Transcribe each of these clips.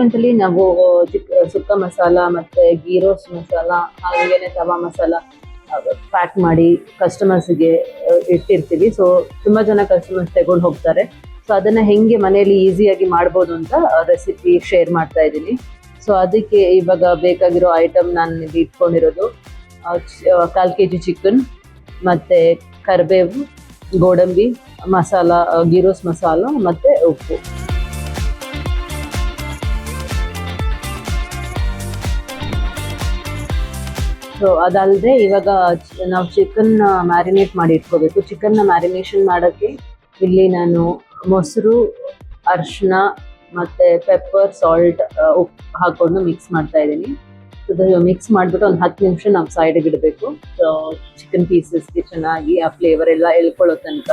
Restaurant ಅಲ್ಲಿ ನಾವು ಸುಕ್ಕ ಮಸಾಲ ಮತ್ತೆ ಗೀ ರೋಸ್ಟ್ ಮಸಾಲ ಹಾಗೇನೆ ತವಾ ಮಸಾಲ ಪ್ಯಾಕ್ ಮಾಡಿ ಕಸ್ಟಮರ್ಸ್ಗೆ ಇಟ್ಟಿರ್ತೀವಿ. ಸೊ ತುಂಬಾ ಜನ ಕಸ್ಟಮರ್ಸ್ ತಗೊಂಡು ಹೋಗ್ತಾರೆ. ಸೊ ಅದನ್ನ ಹೆಂಗೆ ಮನೆಯಲ್ಲಿ ಈಸಿಯಾಗಿ ಮಾಡ್ಬೋದು ಅಂತ ರೆಸಿಪಿ ಶೇರ್ ಮಾಡ್ತಾ ಇದ್ದೀನಿ. ಸೊ ಅದಕ್ಕೆ ಇವಾಗ ಬೇಕಾಗಿರೋ ಐಟಮ್ ನಾನು ಇಲ್ಲಿ ಇಟ್ಕೊಂಡಿರೋದು 1/4 kg ಚಿಕನ್, ಮತ್ತೆ ಕರಿಬೇವು, ಗೋಡಂಬಿ ಮಸಾಲ, ಗೀ ರೋಸ್ಟ್ ಮಸಾಲ ಮತ್ತೆ ಉಪ್ಪು. ಸೊ ಅದಲ್ಲದೆ ಇವಾಗ ನಾವು ಚಿಕನ್ ಮ್ಯಾರಿನೇಟ್ ಮಾಡಿ ಇಟ್ಕೋಬೇಕು. ಚಿಕನ್ನ ಮ್ಯಾರಿನೇಷನ್ ಮಾಡೋಕ್ಕೆ ಇಲ್ಲಿ ನಾನು ಮೊಸರು, ಅರಿಶಿನ ಮತ್ತೆ ಪೆಪ್ಪರ್, ಸಾಲ್ಟ್, ಉಪ್ಪು ಹಾಕೊಂಡು ಮಿಕ್ಸ್ ಮಾಡ್ತಾ ಇದ್ದೀನಿ. ಮಿಕ್ಸ್ ಮಾಡಿಬಿಟ್ಟು ಒಂದು 10 ನಿಮಿಷ ನಾವು ಸೈಡಿಗೆ ಇಡಬೇಕು. ಸೊ ಚಿಕನ್ ಪೀಸಸ್ಗೆ ಚೆನ್ನಾಗಿ ಆ ಫ್ಲೇವರ್ ಎಲ್ಲ ಎಳ್ಕೊಳ್ಳೋ ತನಕ.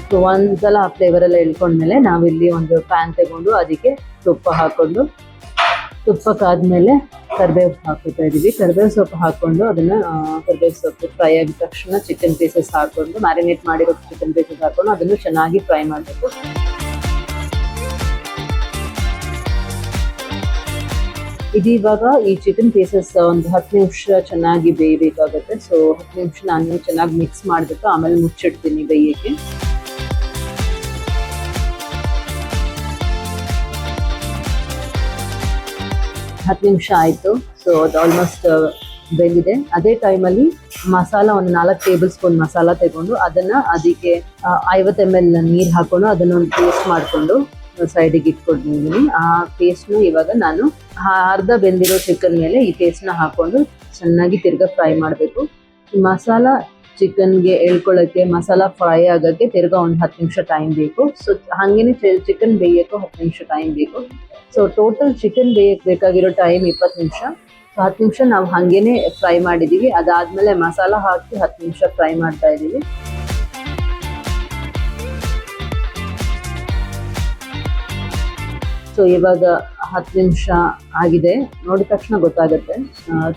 ಸೊ ಒಂದ್ಸಲ ಆ ಫ್ಲೇವರ್ ಎಲ್ಲ ಎಳ್ಕೊಂಡ್ಮೇಲೆ ನಾವಿಲ್ಲಿ ಒಂದು ಪ್ಯಾನ್ ತಗೊಂಡು ಅದಕ್ಕೆ ತುಪ್ಪ ಹಾಕೊಂಡು, ತುಪ್ಪಕ್ಕಾದ್ಮೇಲೆ ಕರಿಬೇವು ಹಾಕೋತಾ ಇದೀವಿ. ಕರಿಬೇವು ಸೊಪ್ಪು ಹಾಕೊಂಡು ಅದನ್ನ ಕರಿಬೇವು ಸೊಪ್ಪು ಫ್ರೈ ಆಗಿದ ತಕ್ಷಣ ಚಿಕನ್ ಪೀಸಸ್ ಹಾಕೊಂಡು, ಮ್ಯಾರಿನೇಟ್ ಮಾಡಿರೋ ಚಿಕನ್ ಪೀಸಸ್ ಹಾಕೊಂಡು ಅದನ್ನು ಚೆನ್ನಾಗಿ ಫ್ರೈ ಮಾಡಬೇಕು. ಇದೀವಾಗ ಈ ಚಿಕನ್ ಪೀಸಸ್ ಒಂದು 10 ನಿಮಿಷ ಚೆನ್ನಾಗಿ ಬೇಯಬೇಕಾಗುತ್ತೆ. ಸೊ 10 ನಿಮಿಷ ನಾನು ಚೆನ್ನಾಗಿ ಮಿಕ್ಸ್ ಮಾಡಿಬಿಟ್ಟು ಆಮೇಲೆ ಮುಚ್ಚಿಡ್ತೀನಿ ಬೇಯಕ್ಕೆ. ಹತ್ತು ನಿಮಿಷ ಆಯಿತು. ಸೊ ಅದು ಆಲ್ಮೋಸ್ಟ್ ಬೆಂದಿದೆ. ಅದೇ ಟೈಮಲ್ಲಿ ಮಸಾಲ ಒಂದು 4 ಟೇಬಲ್ ಸ್ಪೂನ್ ಮಸಾಲ ತಗೊಂಡು ಅದಕ್ಕೆ 50 ml ನೀರು ಹಾಕೊಂಡು ಅದನ್ನೊಂದು ಪೇಸ್ಟ್ ಮಾಡಿಕೊಂಡು ಸೈಡಿಗೆ ಇಟ್ಕೊಂಡಿದ್ದೀನಿ. ಆ ಪೇಸ್ಟ್ನು ಇವಾಗ ನಾನು ಅರ್ಧ ಬೆಂದಿರೋ ಚಿಕನ್ ಮೇಲೆ ಈ ಪೇಸ್ಟ್ನ ಹಾಕೊಂಡು ಚೆನ್ನಾಗಿ ತಿರ್ಗಾ ಫ್ರೈ ಮಾಡಬೇಕು. ಈ ಮಸಾಲ ಚಿಕನ್ಗೆ ಎಳ್ಕೊಳ್ಳೋಕ್ಕೆ, ಮಸಾಲ ಫ್ರೈ ಆಗೋಕ್ಕೆ ತಿರ್ಗಾ ಒಂದು 10 ನಿಮಿಷ ಟೈಮ್ ಬೇಕು. ಸೊ ಹಾಗೇನೆ ಚಿಕನ್ ಬೇಯೋಕ್ಕೂ 10 ನಿಮಿಷ ಟೈಮ್ ಬೇಕು. ಸೊ ಟೋಟಲ್ ಚಿಕನ್ ಬೇಯಕ್ಕೆ ಬೇಕಾಗಿರೋ ಟೈಮ್ 20 ನಿಮಿಷ. ಸೊ 10 ನಿಮಿಷ ನಾವು ಹಾಗೇನೆ ಫ್ರೈ ಮಾಡಿದ್ದೀವಿ. ಅದಾದಮೇಲೆ ಮಸಾಲ ಹಾಕಿ 10 ನಿಮಿಷ ಫ್ರೈ ಮಾಡ್ತಾ ಇದ್ದೀವಿ. ಸೊ ಇವಾಗ 10 ನಿಮಿಷ ಆಗಿದೆ. ನೋಡಿದ ತಕ್ಷಣ ಗೊತ್ತಾಗುತ್ತೆ.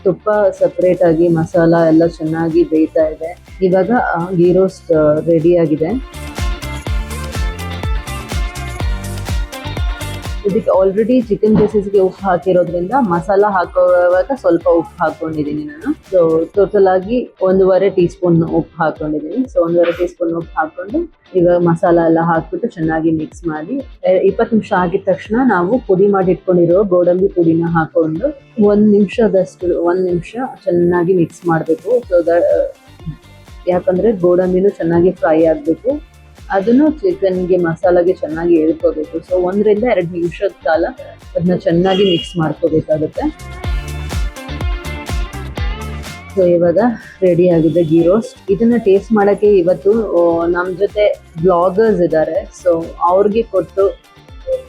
ತುಪ್ಪ ಸಪ್ರೇಟ್ ಆಗಿ ಮಸಾಲ ಎಲ್ಲ ಚೆನ್ನಾಗಿ ಬೇಯ್ತಾ ಇದೆ. ಇವಾಗ ಗೀ ರೋಸ್ಟ್ ರೆಡಿ ಆಗಿದೆ. ಇದಕ್ಕೆ ಆಲ್ರೆಡಿ ಚಿಕನ್ ಪೀಸಸ್ಗೆ ಉಪ್ಪು ಹಾಕಿರೋದ್ರಿಂದ ಮಸಾಲ ಹಾಕುವಾಗ ಸ್ವಲ್ಪ ಉಪ್ಪು ಹಾಕೊಂಡಿದ್ದೀನಿ ನಾನು. ಸೊ ಟೋಟಲ್ ಆಗಿ 1.5 ಟೀ ಸ್ಪೂನ್ ಉಪ್ಪು ಹಾಕೊಂಡಿದ್ದೀನಿ. ಸೊ 1.5 ಟೀ ಸ್ಪೂನ್ ಉಪ್ಪು ಹಾಕೊಂಡು ಇವಾಗ ಮಸಾಲ ಎಲ್ಲ ಹಾಕ್ಬಿಟ್ಟು ಚೆನ್ನಾಗಿ ಮಿಕ್ಸ್ ಮಾಡಿ 20 ನಿಮಿಷ ಆಗಿದ ತಕ್ಷಣ ನಾವು ಪುಡಿ ಮಾಡಿ ಇಟ್ಕೊಂಡಿರೋ ಗೋಡಂಬಿ ಪುಡಿನ ಹಾಕೊಂಡು 1 ನಿಮಿಷ ಚೆನ್ನಾಗಿ ಮಿಕ್ಸ್ ಮಾಡಬೇಕು. ಸೊ ಯಾಕಂದ್ರೆ ಗೋಡಂಬಿನೂ ಚೆನ್ನಾಗಿ ಫ್ರೈ ಆಗಬೇಕು. ಅದನ್ನು ಚಿಕನ್ಗೆ ಮಸಾಲಾಗೆ ಚೆನ್ನಾಗಿ ಎಳ್ಕೋಬೇಕು. ಸೊ 1 ರಿಂದ 2 ನಿಮಿಷದ ಕಾಲ ಅದನ್ನ ಚೆನ್ನಾಗಿ ಮಿಕ್ಸ್ ಮಾಡ್ಕೋಬೇಕಾಗುತ್ತೆ. ಸೊ ಇವಾಗ ರೆಡಿ ಆಗಿದೆ ಗೀ ರೋಸ್ಟ್. ಇದನ್ನ ಟೇಸ್ಟ್ ಮಾಡೋಕ್ಕೆ ಇವತ್ತು ನಮ್ಮ ಜೊತೆ ಬ್ಲಾಗರ್ಸ್ ಇದ್ದಾರೆ. ಸೊ ಅವ್ರಿಗೆ ಕೊಟ್ಟು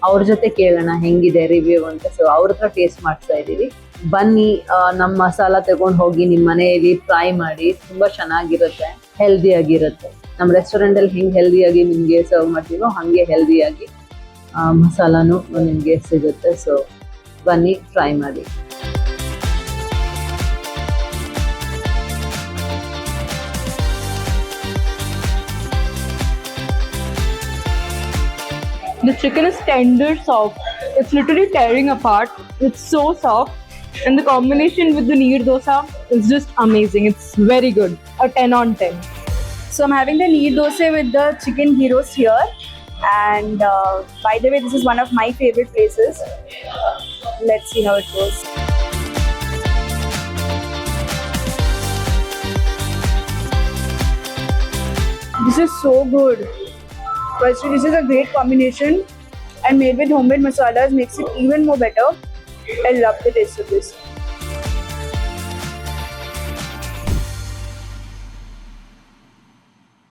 ಅವ್ರ ಜೊತೆ ಕೇಳೋಣ ಹೆಂಗಿದೆ ರಿವ್ಯೂ ಅಂತ. ಸೊ ಅವ್ರ ಹತ್ರ ಟೇಸ್ಟ್ ಮಾಡ್ತಾ ಇದ್ದೀವಿ. ಬನ್ನಿ, ನಮ್ಮ ಮಸಾಲ ತಗೊಂಡು ಹೋಗಿ ನಿಮ್ಮ ಮನೆಯಲ್ಲಿ ಫ್ರೈ ಮಾಡಿ. ತುಂಬ ಚೆನ್ನಾಗಿರುತ್ತೆ, ಹೆಲ್ದಿಯಾಗಿರುತ್ತೆ. ನಮ್ಮ ರೆಸ್ಟೋರೆಂಟಲ್ಲಿ ಹೆಂಗೆ ಹೆಲ್ದಿಯಾಗಿ ನಿಮಗೆ ಸರ್ವ್ ಮಾಡ್ತೀವೋ ಹಾಗೆ ಹೆಲ್ದಿಯಾಗಿ ಮಸಾಲಾನು ನಿಮಗೆ ಸಿಗುತ್ತೆ. ಸೊ ಬನ್ನಿ, ಟ್ರೈ ಮಾಡಿ. The chicken is tender, soft. It's literally tearing apart. It's so soft. And the combination with the neer dosa is just amazing. It's very good. A 10 on 10. So I'm having the neer dosa with the chicken ghee roast here. And by the way, this is one of my favorite places. Let's see how it goes. This is so good. Firstly, this is a great combination, and made with homemade masalas makes it even more better. I love the taste of this.